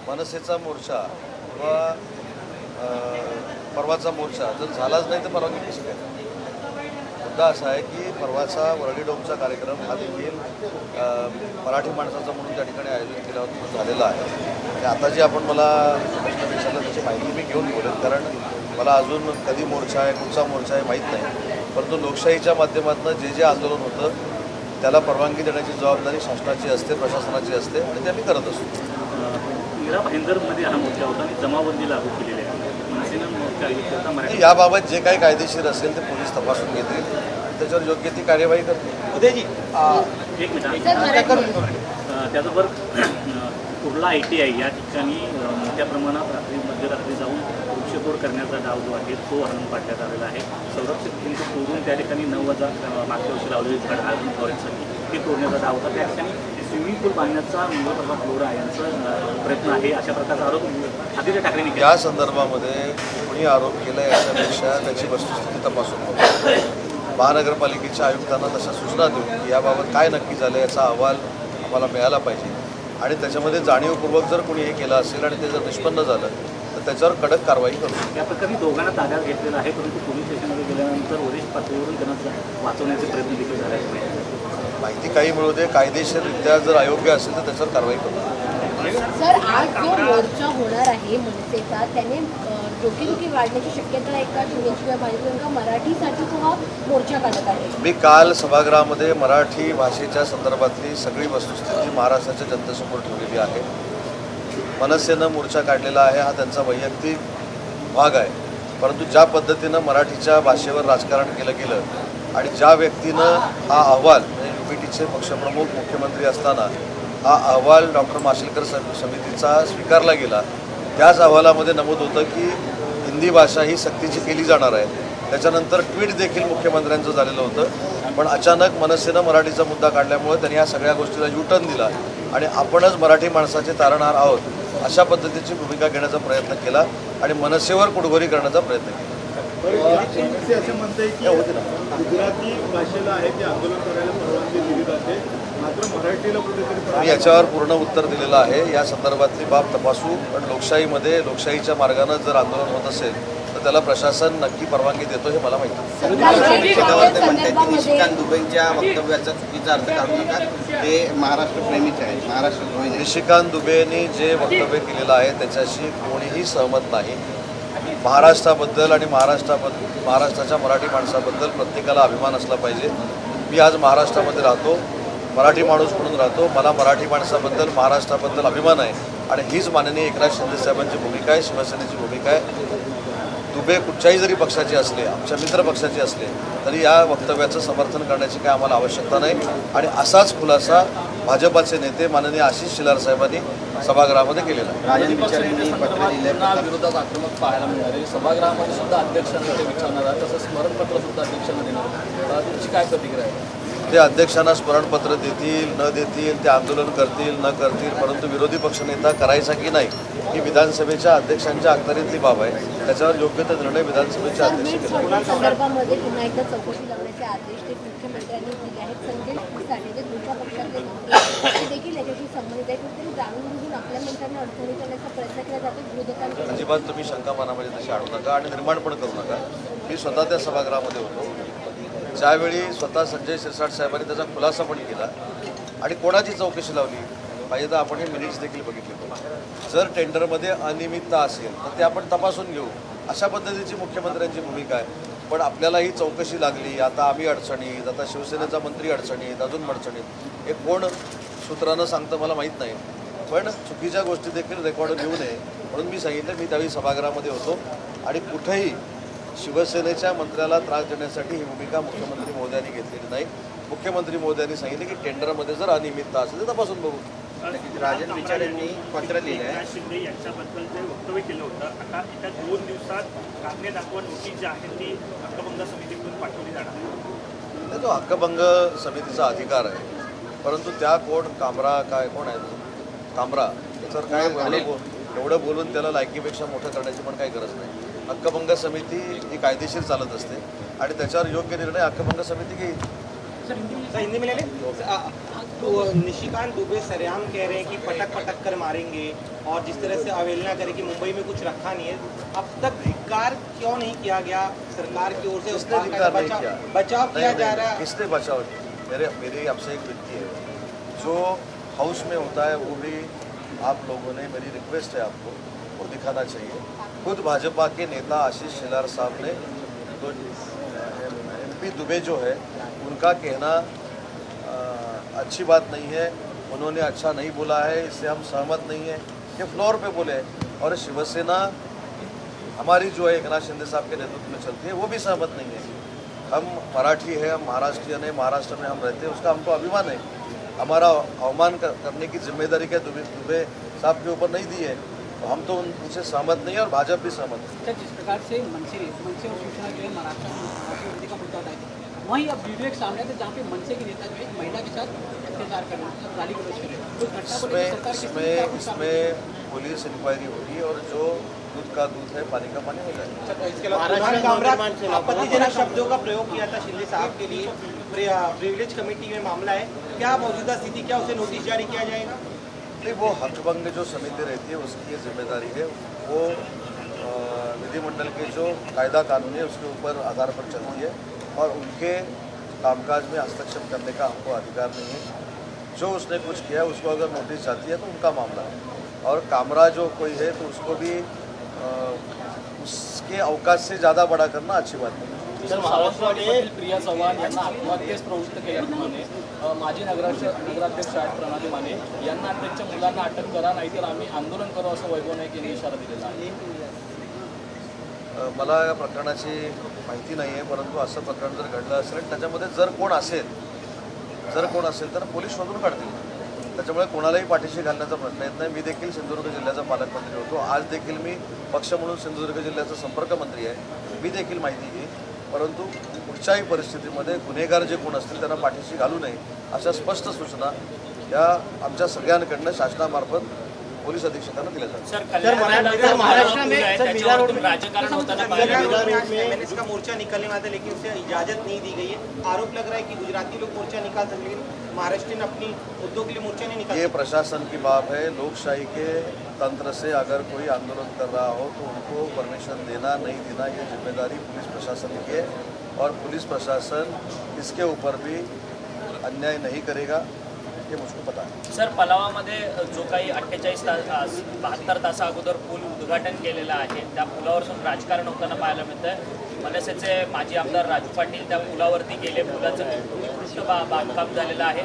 मनसेचा मोर्चा किंवा परवाचा मोर्चा जर झालाच नाही तर परवानगी कशी काय? मुद्दा असा आहे की परवाचा वरळी डोमचा कार्यक्रम हा देखील मराठी माणसाचा म्हणून त्या ठिकाणी आयोजित केला होता झालेला आहे. आणि आता जे आपण मला प्रश्न विचारला त्याची माहिती मी घेऊन बोलेन, कारण मला अजून कधी मोर्चा आहे कुठचा मोर्चा आहे माहीत नाही. परंतु लोकशाहीच्या माध्यमातून जे आंदोलन होतं त्याला परवानगी देण्याची जबाबदारी शासनाची असते, प्रशासनाची असते आणि ते आम्ही करत असतो. मीरा भाईंदरमध्ये हा मोर्चा होता आणि जमावबंदी लागू केलेली आहे. याबाबत जे काही कायदेशीर असेल ते पोलीस तपासून घेतील, त्याच्यावर योग्य ती कार्यवाही करतील. उदयजी एक मिनिट त्याचबरोबर कुर्ला ITI या ठिकाणी मोठ्या प्रमाणात मध्यरात्री जाऊन वृक्षतोड करण्याचा डाव जो आहे तो हाणून पाडण्यात आलेला आहे. संरक्षित भिंत तोडून त्या ठिकाणी 9,000 मागच्या वर्षी लावलेली झाड आर्मी फॉरेस्टसाठी ते तोडण्याचा डाव होता. त्या ठिकाणी स्विमिंग पूल बांधण्याचा मुंबई फ्लोरा यांचा प्रयत्न आहे अशा प्रकारचा आरोप आदित्य ठाकरेंनी केला. या संदर्भामध्ये कोणी आरोप केला याच्यापेक्षा त्याची वस्तुस्थिती तपासून महानगरपालिकेच्या आयुक्तांना तशा सूचना देऊन की याबाबत काय नक्की झालं याचा अहवाल आम्हाला मिळाला पाहिजे आणि त्याच्यामध्ये जाणीवपूर्वक जर कोणी हे केलं असेल आणि ते जर निष्पन्न झालं तर त्याच्यावर कडक कारवाई करू. या प्रकरणी दोघांना ताब्यात घेतलेलं आहे, परंतु पोलीस स्टेशनमध्ये गेल्यानंतर वरिष्ठ पातळीवरून त्यांना वाचवण्याचे प्रयत्न देखील झाले आहेत. माहिती काही मिळू दे, कायदेशीररित्या जर अयोग्य असेल तर त्याच्यावर कारवाई करू. सर, आज जो मोर्चा होणार आहे मनसेचा त्याने डोकेदुखी वाढण्याची शक्यता आहे का? शिवसेना भाजपा मराठीसाठी तो हा मोर्चा काढत आहे. मी काल सभागृहामध्ये मराठी भाषेच्या संदर्भातली सगळी वस्तुस्थिती महाराष्ट्राच्या जनतेसमोर ठेवलेली आहे. मनसेनं मोर्चा काढलेला आहे हा त्यांचा वैयक्तिक भाग आहे, परंतु ज्या पद्धतीनं मराठीच्या भाषेवर राजकारण केलं गेलं आणि ज्या व्यक्तीनं हा अहवाल म्हणजे UPTचे पक्षप्रमुख मुख्यमंत्री असताना हा अहवाल डॉक्टर माशेलकर समितीचा स्वीकारला गेला, त्याच अहवालामध्ये नमूद होतं की हिंदी भाषा ही सक्तीची केली जाणार आहे. त्याच्यानंतर ट्विट देखील मुख्यमंत्र्यांचं झालेलं होतं, पण अचानक मनसेनं मराठीचा मुद्दा काढल्यामुळे त्यांनी या सगळ्या गोष्टीला युटर्न दिला आणि आपणच मराठी माणसाचे तारणहार आहोत अशा पद्धतीची भूमिका घेण्याचा प्रयत्न केला आणि मनसेवर कुडघोरी करण्याचा प्रयत्न केला. असं म्हणतंय की गुजराती भाषेला आहे ते आंदोलन करायला परवानगी दिली जाते, मात्र मराठीला कुठेतरी मी याच्यावर पूर्ण उत्तर दिलेलं आहे. या संदर्भातली बाब तपासू, पण लोकशाहीमध्ये लोकशाहीच्या मार्गानं जर आंदोलन होत असेल तर त्याला प्रशासन नक्की परवानगी देतो हे मला माहिती आहे. निशिकांत दुबेंच्या वक्तव्याचा चुकीचा अर्थ काढू नका, ते महाराष्ट्र प्रेमीच आहे, महाराष्ट्र. निशिकांत दुबेंनी जे वक्तव्य केलेलं आहे त्याच्याशी कोणीही सहमत नाही. महाराष्ट्राबद्दल आणि महाराष्ट्राच्या मराठी माणसाबद्दल प्रत्येकाला अभिमान असला पाहिजे. मी आज महाराष्ट्रामध्ये राहतो, मराठी माणूस म्हणून राहतो, मला मराठी माणसाबद्दल महाराष्ट्राबद्दल अभिमान आहे आणि हीच माननीय एकनाथ शिंदे साहेबांची भूमिका आहे, शिवसेनेची भूमिका आहे. दुबे कुठच्याही जरी पक्षाचे असले, आमच्या मित्र पक्षाचे असले तरी या वक्तव्याचं समर्थन करण्याची काय आम्हाला आवश्यकता नाही. आणि असाच खुलासा भाजपाचे नेते माननीय आशिष शेलार साहेबांनी सभागृहामध्ये केलेला आहे. विरोधात आक्रमक पाहायला मिळणार आहे. सभागृहामध्ये सुद्धा अध्यक्षांना ते विचारणार आहे, तसंच स्मरणपत्र सुद्धा अध्यक्षांना देणार. तुमची काय प्रतिक्रिया आहे? ते अध्यक्षांना स्मरणपत्र देतील न देतील, ते आंदोलन करतील न करतील, परंतु विरोधी पक्षनेता करायचा की नाही ही विधानसभेच्या अध्यक्षांच्या अखत्यारीतली बाब आहे. त्याच्यावर योग्य तो निर्णय विधानसभेचे अध्यक्ष घेतील. संदर्भामध्ये पुन्हा एकदा चौकशी लावण्याचे आदेश ते मुख्यमंत्र्यांनी दिले आहेत. संजय साठे जे तुमच्या पक्षातले मंत्री ते देखील याच्याशी संबंधित आहेत, तरी जाणून बुजून आपल्या मंत्र्यांना अडचणी करण्याचा प्रयत्न केला जातो विरोधकांकडून. अजिबात तुम्ही शंका मनामध्ये तशी आणू नका आणि निर्माण पण करू नका. मी स्वतः त्या सभागृहामध्ये होतो ज्यावेळी स्वतः संजय शिरसाट साहेबांनी त्याचा खुलासा पण केला आणि कोणाची चौकशी लावली पाहिजे तर आपण हे मिनिट्स देखील बघितले. जर टेंडरमध्ये अनियमितता असेल तर ते आपण तपासून घेऊ, अशा पद्धतीची मुख्यमंत्र्यांची भूमिका आहे. पण आपल्याला ही चौकशी लागली, आता आम्ही अडचणीत, आता शिवसेनेचा मंत्री अडचणीत, अजून अडचणीत, हे कोण सूत्रानं सांगतं मला माहीत नाही. पण चुकीच्या गोष्टी देखील रेकॉर्ड घेऊ नये म्हणून मी सांगितलं. मी त्यावेळी सभागृहामध्ये होतो आणि कुठेही शिवसेनेच्या मंत्र्याला त्रास देण्यासाठी ही भूमिका मुख्यमंत्री महोदयांनी घेतलेली नाही. मुख्यमंत्री महोदयांनी सांगितले की टेंडरमध्ये जर अनियमितता असेल तर तपासून बघू. राजन विचार यांनी पत्र लिहिलं आहे. एकनाथ शिंदे यांच्याबद्दल जे वक्तव्य केलं होतं, आता येत्या 2 दिवसात कारणे दाखवा नोटीस जी आहे ती हक्कभंग समितीकडून पाठवली जाणार. तो हक्कभंग समितीचा अधिकार आहे, परंतु त्या कोण कामरा काय कोण आहे कामरा तर काय एवढं बोलून त्याला लायकीपेक्षा मोठं करण्याची पण काही गरज नाही. हक्कभंग समिती ही कायदेशीर चालत असते आणि त्याच्यावर योग्य निर्णय हक्कभंग समिती घेईल. हिंदी मिळाले तो निशिकांत दुबे सरेआम कह रहे हैं कि पटक पटक कर मारेंगे और जिस तरह से अवहेलना करें कि मुंबई में कुछ रखा नहीं है। अब तक धिक्कार क्यों नहीं किया गया सरकार की ओर से? उस किसने धिक्कार नहीं किया? बचाव किया जा रहा है। किसने बचाव किया? मेरी आपसे एक विनती है, जो हाउस में होता है वो भी आप लोगों ने, मेरी रिक्वेस्ट है आपको वो दिखाना चाहिए। खुद भाजपा के नेता आशीष शेलार साहब ने तो MP दुबे जो है उनका कहना अच्छी बात नहीं है, उन्होंने अच्छा नहीं बोला है, इससे हम सहमत नहीं है, ये फ्लोर पे बोले। और शिवसेना हमारी जो है एकनाथ शिंदे साहब के नेतृत्व में चलती है वो भी सहमत नहीं है। हम मराठी है, हम महाराष्ट्रीयन है, महाराष्ट्र में हम रहते हैं, उसका हमको अभिमान है। हमारा अवमान करने की जिम्मेदारी क्या दुबे साहब के ऊपर नहीं दी है, तो हम तो उनसे सहमत नहीं है और भाजपा भी सहमत है। अच्छा, जिस प्रकार से मनसे और शिवसेना जो है महाराष्ट्र में का मुद्दा उठाए थे, वहीं अब वीडियो एक सामने था जहाँ पे मनसे के नेता जो है महिला के साथ अत्याचार कर रहे हैं, गाली गलौज कर रहे हैं। तो घटना को लेकर सरकार इसमें पुलिस इंक्वायरी होगी और जो दूध का दूध है, पानी का पानी हो जाएगा। इसके अलावा आपत्तिजनक शब्दों का प्रयोग किया था शिंदे साहब के लिए, प्रिविलेज कमेटी में मामला है, क्या मौजूदा स्थिति, क्या उसे नोटिस जारी किया जाएगा? नहीं, वो हकभंग जो समिति रहती है उसकी ये जिम्मेदारी है, वो विधिमंडल के जो कायदा कानून है उसके ऊपर आधार पर चलती है और उनके कामकाज में हस्तक्षेप करने का हमको अधिकार नहीं है। जो उसने कुछ किया उसको अगर नोटिस जाती है तो उनका मामला है, और कामरा जो कोई है तो उसको भी उसके अवकाश से ज़्यादा बड़ा करना अच्छी बात नहीं। सर, महाराष्ट्रातील प्रिया चव्हाण यांना आत्महत्येस प्रवृत्त केल्याप्रमाणे माजी नगराध्यक्ष आहेत प्रणाली माने यांना त्यांच्या मुलांना अटक करा, नाहीतर आम्ही आंदोलन करू, असं वैभव नाईक यांनी इशारा दिलेला आहे। मला या प्रकरणाची माहिती नाही आहे, परंतु असं प्रकरण जर घडलं असेल त्याच्यामध्ये जर कोण असेल तर पोलीस शोधून काढतील। त्याच्यामुळे कोणालाही पाठीशी घालण्याचा प्रश्न येत नाही। मी देखील सिंधुदुर्ग जिल्ह्याचा पालकमंत्री होतो, आज देखील मी पक्ष म्हणून सिंधुदुर्ग जिल्ह्याचा संपर्क मंत्री आहे, मी देखील माहिती घेईन, परंतु कुठच्याही परिस्थितीमध्ये गुन्हेगार जे कोण असतील त्यांना पाठीशी घालू नये अशा स्पष्ट सूचना या आमच्या सगळ्यांकडनं शासनामार्फत पोलीस अधीक्षकांना दिल्या जातात। महाराष्ट्र में राजकारण होता MNS का मोर्चा निकलने वाला था, लेकिन उसे इजाजत नहीं दी गई है। आरोप लग रहा है कि गुजराती लोग मोर्चा निकाल सकते, लेकिन महाराष्ट्र अपनी मुद्दों के लिए मोर्चा नहीं निकाल। ये प्रशासन की बात है। लोकशाही के तंत्र से अगर कोई आंदोलन कर रहा हो तो उनको परमिशन देना नहीं देना ये जिम्मेदारी पुलिस प्रशासन की है, और पुलिस प्रशासन इसके ऊपर भी अन्याय नहीं करेगा, हे मुझको पता है। सर, पलावामध्ये जो काही 72 तासा अगोदर पूल उद्घाटन केलेला आहे, त्या पुलावरून राजकारण होताना पाहायला मिळतं। मनसेचे माजी आमदार राजू पाटील त्या पुलावरती गेले, पुलाचं उत्कृष्ट बांधकाम झालेलं आहे,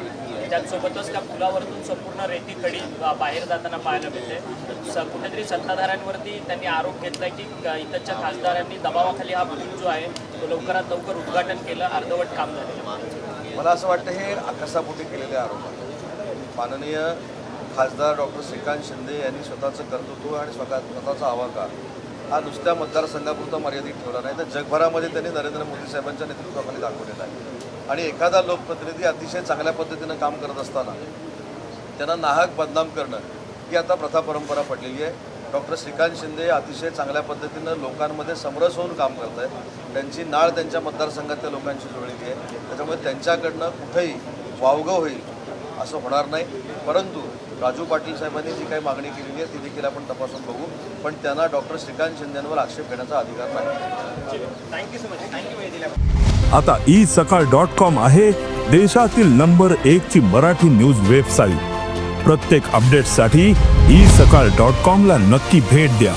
त्याचसोबतच त्या पुलावरतून संपूर्ण रेती खडी बाहेर जाताना पाहायला मिळते। कुठेतरी सत्ताधाऱ्यांवरती त्यांनी आरोप घेतला की इथच्या खासदारांनी दबावाखाली हा पूल जो आहे तो लवकरात लवकर उद्घाटन केलं, अर्धवट काम झालेलं। मला असं वाटतं हे आकाशापोटी केलेले आरोप आहेत। माननीय खासदार डॉक्टर श्रीकांत शिंदे यांनी स्वतःचं कर्तृत्व आणि स्वतःचा आवाका हा नुसत्या मतदारसंघापुरता मर्यादित ठेवला नाही, तर जगभरामध्ये त्यांनी नरेंद्र मोदी साहेबांच्या नेतृत्वाखाली दाखवलेला आहे। आणि एखादा लोकप्रतिनिधी अतिशय चांगल्या पद्धतीनं काम करत असताना त्यांना नाहक बदनाम करणं ही आता प्रथा परंपरा पडलेली आहे। डॉक्टर श्रीकांत शिंदे अतिशय चांगल्या पद्धतीनं लोकांमध्ये समरस होऊन काम करत आहेत, त्यांची नाळ त्यांच्या मतदारसंघातल्या लोकांशी जुळलेली आहे, त्याच्यामुळे त्यांच्याकडनं कुठेही वावगं होईल असं होणार नाही। परंतु राजू पाटील साहेबांनी जी काही मागणी केलेली आहे ती देखील आपण तपासून बघू, पण त्यांना डॉक्टर श्रीकांत शिंदेंवर आक्षेप घेण्याचा अधिकार नाही। थँक्यू सो मच, थँक्यू वेळ दिल्याबद्दल। आता isakal.com आहे देशातील नंबर 1 ची मराठी न्यूज वेबसाईट। प्रत्येक अपडेटसाठी isakal.com ला नक्की भेट द्या।